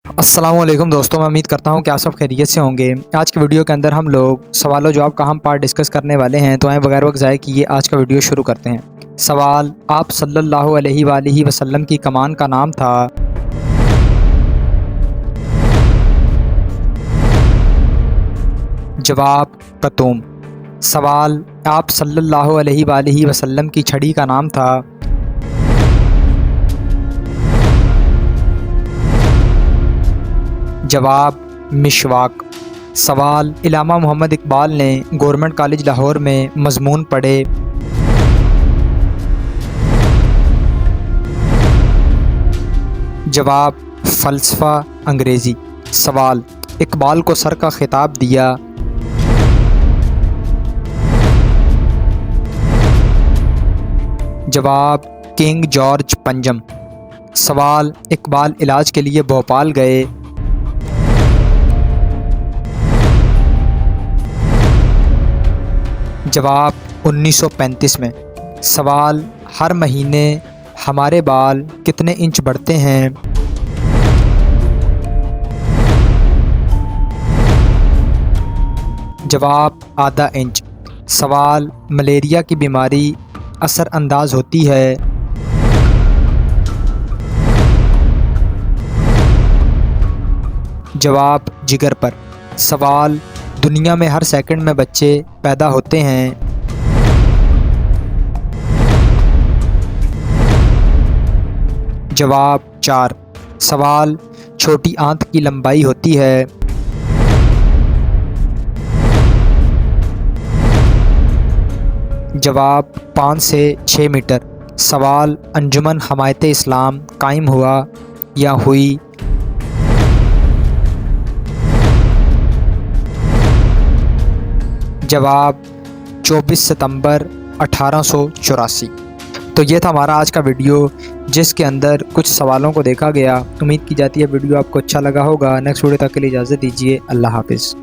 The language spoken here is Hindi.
अस्सलाम वालेकुम दोस्तों, मैं उम्मीद करता हूँ कि आप सब खैरियत से होंगे। आज के वीडियो के अंदर हम लोग सवाल और जवाब का हम पार्ट डिस्कस करने वाले हैं। तो आए बगैर वक्त ज़ाय किए आज का वीडियो शुरू करते हैं। सवाल, आप सल्लल्लाहु अलैहि वसल्लम की कमान का नाम था। जवाब, कतूम। सवाल, आप सल्लल्लाहु अलैहि वसल्लम की छड़ी का नाम था। जवाब, मिशवाक। सवाल, इलामा मोहम्मद इकबाल ने गवर्नमेंट कॉलेज लाहौर में मज़मून पढ़े। जवाब, फ़लसफ़ा अंग्रेज़ी। सवाल, इकबाल को सर का खिताब दिया। जवाब, किंग जॉर्ज पंजम। सवाल, इकबाल इलाज के लिए भोपाल गए। जवाब, 1935 में। सवाल, हर महीने हमारे बाल कितने इंच बढ़ते हैं। जवाब, आधा इंच। सवाल, मलेरिया की बीमारी असरअंदाज होती है। जवाब, जिगर पर। सवाल, दुनिया में हर सेकंड में बच्चे पैदा होते हैं। जवाब, 4। सवाल, छोटी आंत की लंबाई होती है। जवाब, 5 से 6 मीटर। सवाल, अंजुमन हमायत इस्लाम कायम हुआ या हुई। जवाब, 24 सितंबर 1884। तो ये था हमारा आज का वीडियो, जिसके अंदर कुछ सवालों को देखा गया। उम्मीद की जाती है वीडियो आपको अच्छा लगा होगा। नेक्स्ट वीडियो तक के लिए इजाज़त दीजिए। अल्लाह हाफ़िज़।